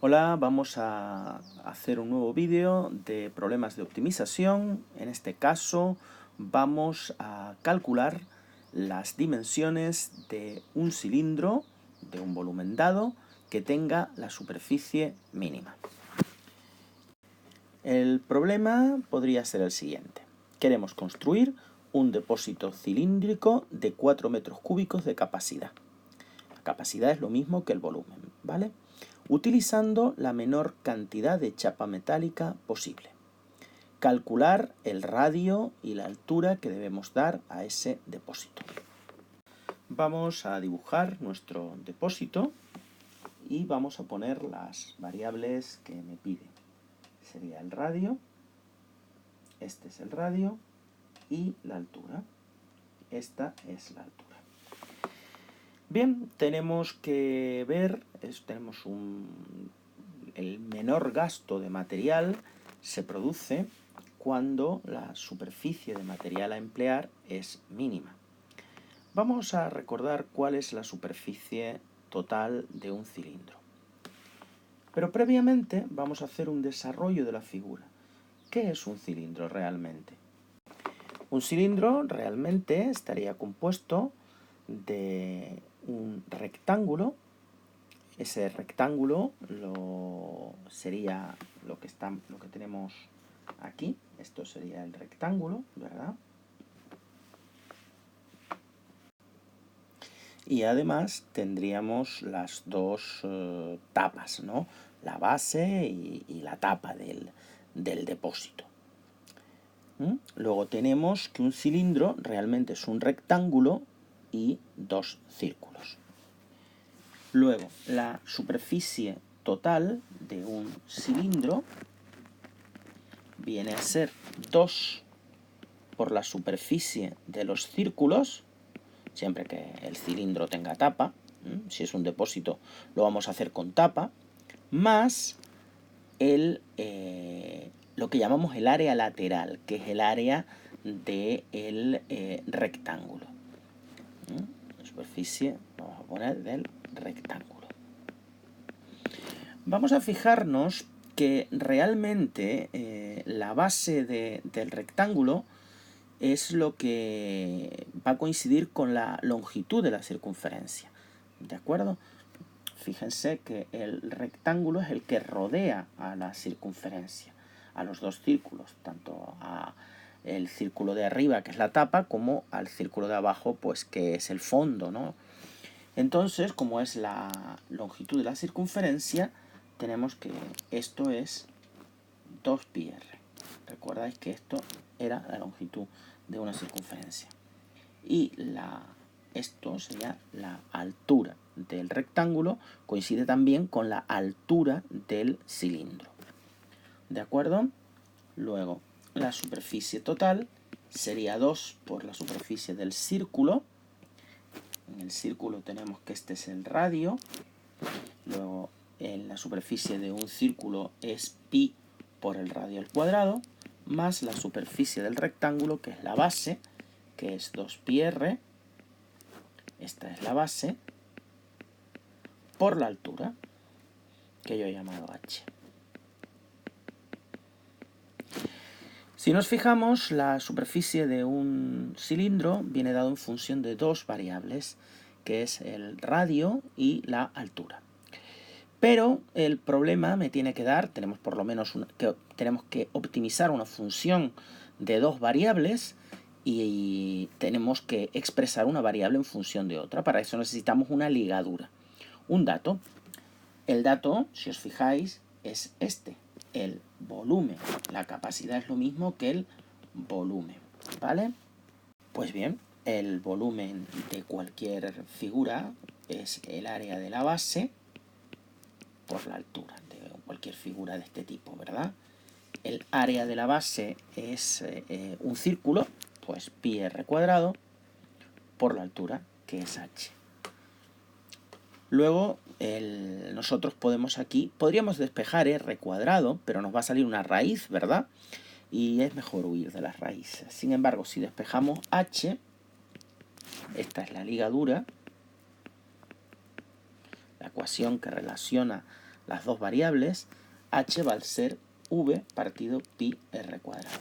Hola, vamos a hacer un nuevo vídeo de problemas de optimización. En este caso vamos a calcular las dimensiones de un cilindro de un volumen dado que tenga la superficie mínima. El problema podría ser el siguiente. Queremos construir un depósito cilíndrico de 4 metros cúbicos de capacidad. La capacidad es lo mismo que el volumen, ¿vale? Utilizando la menor cantidad de chapa metálica posible. Calcular el radio y la altura que debemos dar a ese depósito. Vamos a dibujar nuestro depósito y vamos a poner las variables que me pide. Sería el radio, este es el radio, y la altura. Esta es la altura. Bien, tenemos que ver, el menor gasto de material se produce cuando la superficie de material a emplear es mínima. Vamos a recordar cuál es la superficie total de un cilindro. Pero previamente vamos a hacer un desarrollo de la figura. ¿Qué es un cilindro realmente? Un cilindro realmente estaría compuesto de un rectángulo. Ese rectángulo sería lo que tenemos aquí. Esto sería el rectángulo, ¿verdad? Y además tendríamos las dos tapas, ¿no? La base y la tapa del depósito. Luego tenemos que un cilindro realmente es un rectángulo y dos círculos. Luego, la superficie total de un cilindro viene a ser 2 por la superficie de los círculos, siempre que el cilindro tenga tapa. Si es un depósito lo vamos a hacer con tapa, más lo que llamamos el área lateral, que es el área del rectángulo. La superficie, vamos a poner del rectángulo. Vamos a fijarnos que realmente la base del rectángulo es lo que va a coincidir con la longitud de la circunferencia. ¿De acuerdo? Fíjense que el rectángulo es el que rodea a la circunferencia, a los dos círculos, tanto al círculo de arriba, que es la tapa, como al círculo de abajo, pues que es el fondo, ¿no? Entonces, como es la longitud de la circunferencia, tenemos que esto es 2πr. Recordáis que esto era la longitud de una circunferencia. Y esto sería la altura del rectángulo, coincide también con la altura del cilindro. ¿De acuerdo? Luego, la superficie total sería 2 por la superficie del círculo. En el círculo tenemos que este es el radio. Luego, en la superficie de un círculo es pi por el radio al cuadrado, más la superficie del rectángulo, que es la base, que es 2πr. Esta es la base, por la altura, que yo he llamado h. Si nos fijamos, la superficie de un cilindro viene dado en función de dos variables, que es el radio y la altura. Pero el problema me tiene que dar, tenemos por lo menos tenemos que optimizar una función de dos variables y tenemos que expresar una variable en función de otra. Para eso necesitamos una ligadura. Un dato. El dato, si os fijáis, es este, el volumen. La capacidad es lo mismo que el volumen, ¿vale? Pues bien, el volumen de cualquier figura es el área de la base por la altura de cualquier figura de este tipo, ¿verdad? El área de la base es un círculo, pues πr cuadrado, por la altura, que es h. Luego, nosotros podríamos despejar r cuadrado, pero nos va a salir una raíz, ¿verdad? Y es mejor huir de las raíces. Sin embargo, si despejamos h, esta es la ligadura, la ecuación que relaciona las dos variables, h va a ser v partido pi r cuadrado.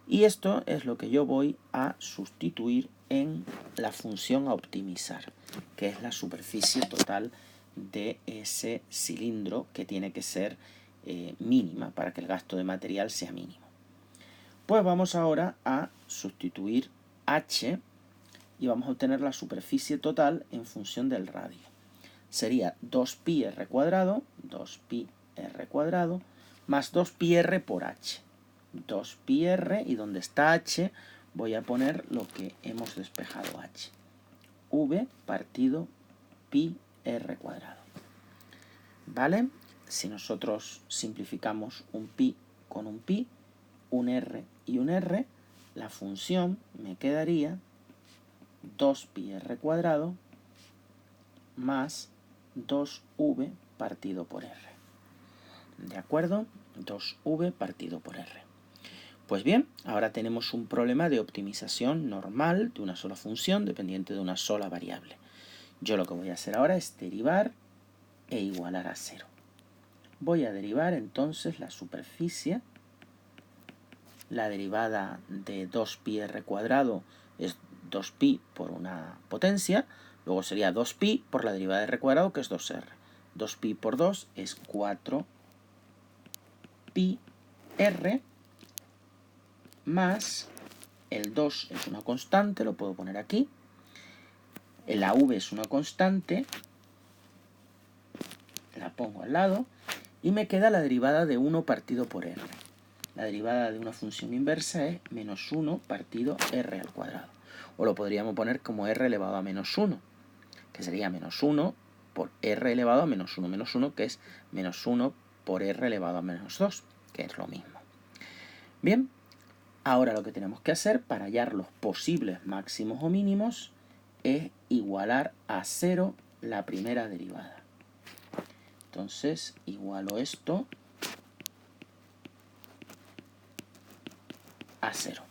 Y esto es lo que yo voy a sustituir en la función a optimizar, que es la superficie total de ese cilindro, que tiene que ser mínima para que el gasto de material sea mínimo. Pues vamos ahora a sustituir h y vamos a obtener la superficie total en función del radio. Sería 2pi r cuadrado, 2pi r cuadrado, más 2pi r por h. 2pi r, y donde está h voy a poner lo que hemos despejado h. v partido pi r cuadrado. ¿Vale? Si nosotros simplificamos un pi con un pi, un r y un r, la función me quedaría 2pi r cuadrado más 2v partido por r. ¿De acuerdo? 2v partido por r. Pues bien, ahora tenemos un problema de optimización normal de una sola función dependiente de una sola variable. Yo lo que voy a hacer ahora es derivar e igualar a 0. Voy a derivar entonces la superficie. La derivada de 2pi r cuadrado es 2pi por una potencia. Luego sería 2pi por la derivada de r cuadrado, que es 2r. 2pi por 2 es 4pi r, más el 2 es una constante, lo puedo poner aquí. La v es una constante, la pongo al lado, y me queda la derivada de 1 partido por r. La derivada de una función inversa es menos 1 partido r al cuadrado. O lo podríamos poner como r elevado a menos 1, que sería menos 1 por r elevado a menos 1 menos 1, que es menos 1 por r elevado a menos 2, que es lo mismo. Bien, ahora lo que tenemos que hacer para hallar los posibles máximos o mínimos es igualar a 0 la primera derivada. Entonces, igualo esto a 0.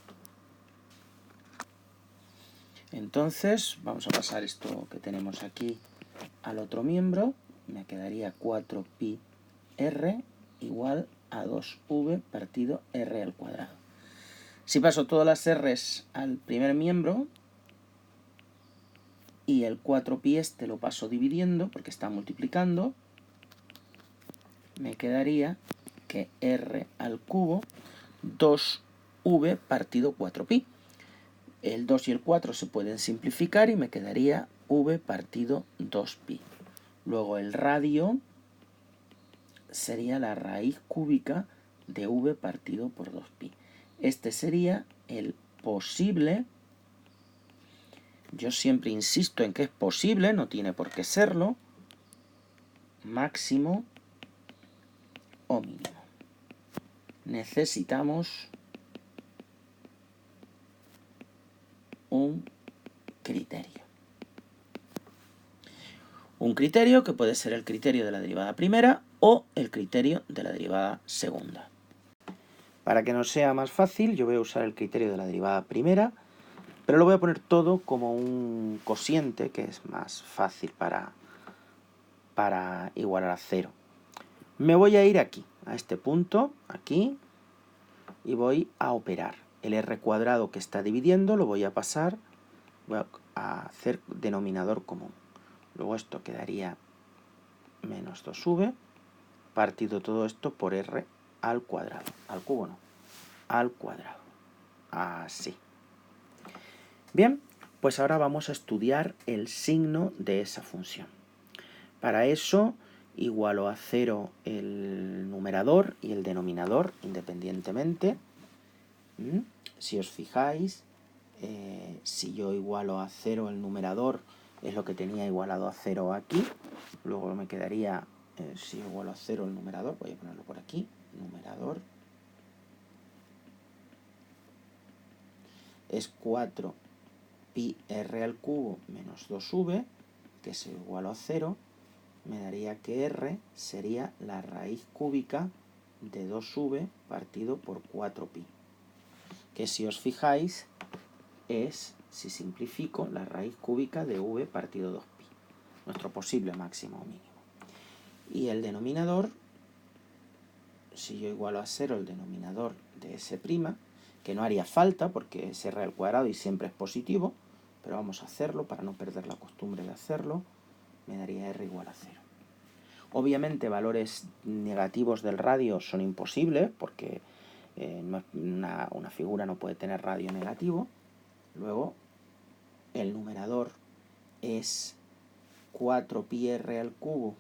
Entonces, vamos a pasar esto que tenemos aquí al otro miembro. Me quedaría 4pi r igual a 2v partido r al cuadrado. Si paso todas las r's al primer miembro y el 4pi este lo paso dividiendo porque está multiplicando, me quedaría que r al cubo 2v partido 4pi. El 2 y el 4 se pueden simplificar y me quedaría v partido 2pi. Luego el radio sería la raíz cúbica de v partido por 2pi. Este sería el posible. Yo siempre insisto en que es posible, no tiene por qué serlo, máximo o mínimo. Necesitamos un criterio. Un criterio que puede ser el criterio de la derivada primera o el criterio de la derivada segunda. Para que nos sea más fácil, yo voy a usar el criterio de la derivada primera, pero lo voy a poner todo como un cociente, que es más fácil para igualar a 0. Me voy a ir aquí, a este punto, aquí, y voy a operar. El r cuadrado que está dividiendo lo voy a pasar, voy a hacer denominador común. Luego esto quedaría menos 2v, partido todo esto por r al cuadrado. Al cubo no, al cuadrado. Así. Bien, pues ahora vamos a estudiar el signo de esa función. Para eso igualo a 0 el numerador y el denominador independientemente. Si os fijáis, si yo igualo a 0 el numerador, es lo que tenía igualado a 0 aquí. Luego me quedaría, si igualo a 0 el numerador, voy a ponerlo por aquí, numerador, es 4pi r al cubo menos 2v, que es igual a 0, me daría que r sería la raíz cúbica de 2v partido por 4pi. Que si os fijáis es, si simplifico, la raíz cúbica de v partido 2pi, nuestro posible máximo o mínimo. Y el denominador, si yo igualo a 0 el denominador de S', que no haría falta porque es R al cuadrado y siempre es positivo, pero vamos a hacerlo para no perder la costumbre de hacerlo, me daría R igual a 0. Obviamente valores negativos del radio son imposibles porque una figura no puede tener radio negativo. Luego el numerador es 4πr al cubo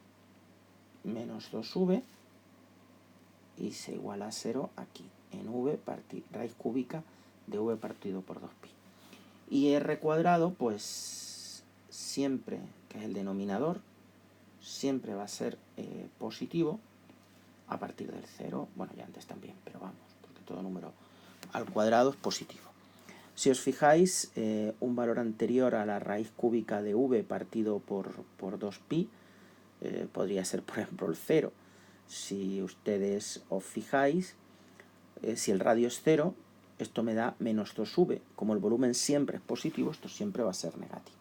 menos 2v y se iguala a 0 aquí, en raíz cúbica de v partido por 2pi. Y r cuadrado, pues siempre, que es el denominador, siempre va a ser positivo a partir del 0. Bueno, ya antes también, pero vamos, porque todo número al cuadrado es positivo. Si os fijáis, un valor anterior a la raíz cúbica de v partido por 2pi podría ser, por ejemplo, el 0. Si ustedes os fijáis, si el radio es 0, esto me da menos 2v. Como el volumen siempre es positivo, esto siempre va a ser negativo.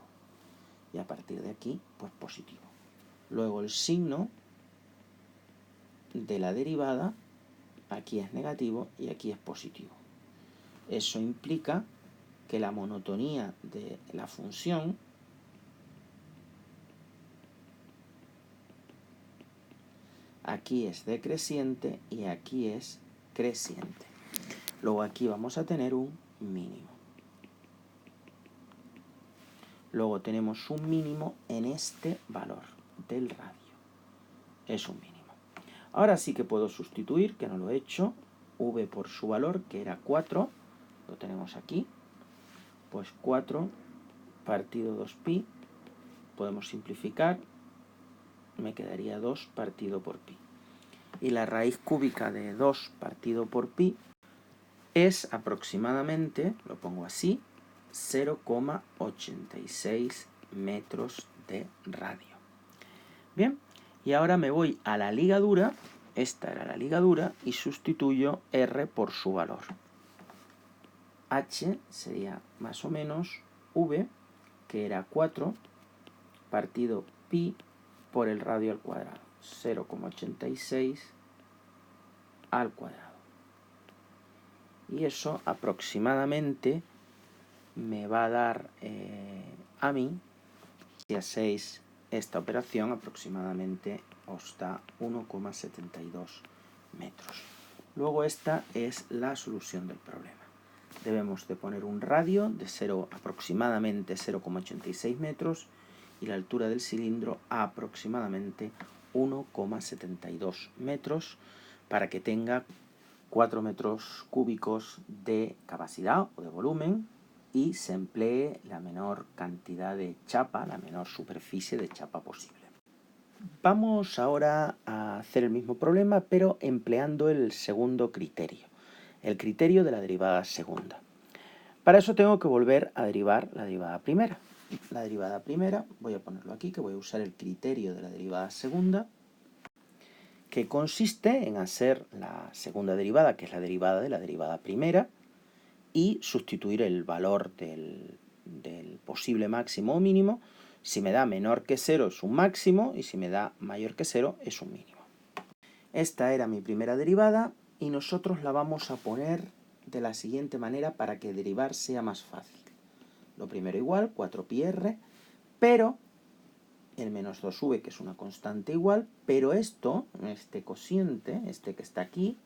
Y a partir de aquí, pues positivo. Luego el signo de la derivada, aquí es negativo y aquí es positivo. Eso implica que la monotonía de la función aquí es decreciente y aquí es creciente. Luego aquí vamos a tener un mínimo. Luego tenemos un mínimo en este valor del radio. Es un mínimo. Ahora sí que puedo sustituir, que no lo he hecho, v por su valor, que era 4, lo tenemos aquí, pues 4 partido 2pi, podemos simplificar, me quedaría 2 partido por pi. Y la raíz cúbica de 2 partido por pi es aproximadamente, lo pongo así, 0,86 metros de radio. Bien, y ahora me voy a la ligadura, esta era la ligadura, y sustituyo R por su valor. H sería más o menos V, que era 4 partido pi por el radio al cuadrado, 0,86 al cuadrado. Y eso aproximadamente me va a dar a mí, si hacéis esta operación, aproximadamente os da 1,72 metros. Luego esta es la solución del problema. Debemos de poner un radio de aproximadamente 0,86 metros y la altura del cilindro a aproximadamente 1,72 metros para que tenga 4 metros cúbicos de capacidad o de volumen y se emplee la menor cantidad de chapa, la menor superficie de chapa posible. Vamos ahora a hacer el mismo problema, pero empleando el segundo criterio, el criterio de la derivada segunda. Para eso tengo que volver a derivar la derivada primera. La derivada primera, voy a ponerlo aquí, que voy a usar el criterio de la derivada segunda, que consiste en hacer la segunda derivada, que es la derivada de la derivada primera, y sustituir el valor del posible máximo o mínimo. Si me da menor que 0 es un máximo y si me da mayor que 0 es un mínimo. Esta era mi primera derivada y nosotros la vamos a poner de la siguiente manera para que derivar sea más fácil. Lo primero igual, 4πr, pero el menos 2v, que es una constante igual, pero esto, este cociente, este que está aquí,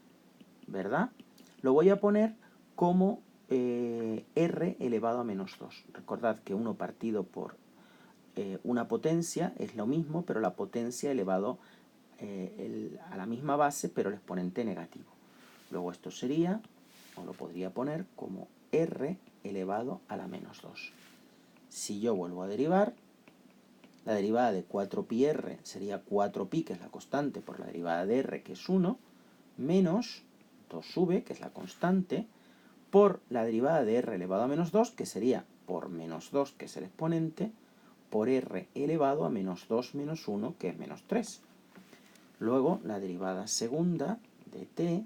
¿verdad? Lo voy a poner como r elevado a menos 2. Recordad que 1 partido por una potencia es lo mismo, pero la potencia elevado a la misma base, pero el exponente negativo. Luego esto sería, o lo podría poner como r elevado a la menos 2. Si yo vuelvo a derivar, la derivada de 4πr sería 4pi, que es la constante, por la derivada de r, que es 1, menos 2v, que es la constante, por la derivada de r elevado a menos 2, que sería por menos 2, que es el exponente, por r elevado a menos 2 menos 1, que es menos 3. Luego, la derivada segunda de t,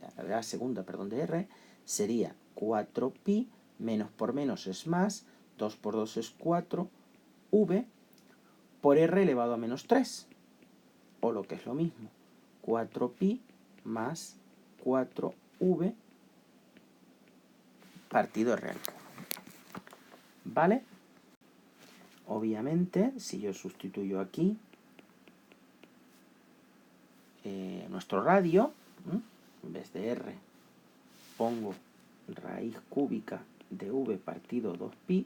la derivada segunda, perdón, de r, sería 4pi, menos por menos es más, 2 por 2 es 4, v, por r elevado a menos 3. o lo que es lo mismo, 4pi más 4v partido real. ¿Vale? Obviamente, si yo sustituyo aquí nuestro radio, en vez de r pongo raíz cúbica de v partido 2pi,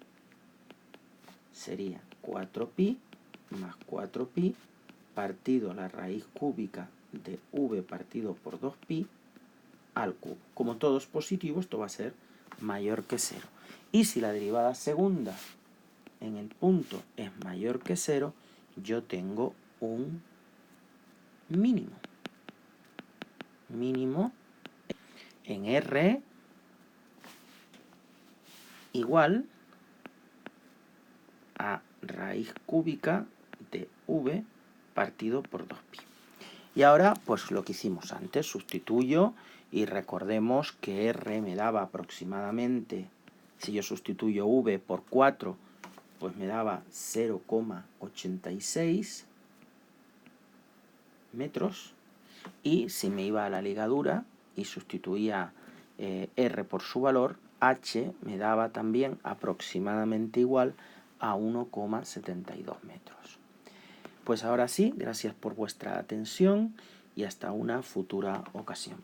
sería 4pi más 4pi partido la raíz cúbica de v partido por 2pi al cubo. Como todo es positivo, esto va a ser mayor que 0. Y si la derivada segunda en el punto es mayor que 0, yo tengo un mínimo. Mínimo en R igual a raíz cúbica de v partido por 2pi. Y ahora, pues lo que hicimos antes, sustituyo y recordemos que R me daba aproximadamente, si yo sustituyo v por 4, pues me daba 0,86 metros. Y si me iba a la ligadura y sustituía R por su valor, H me daba también aproximadamente igual a 1,72 metros. Pues ahora sí, gracias por vuestra atención y hasta una futura ocasión.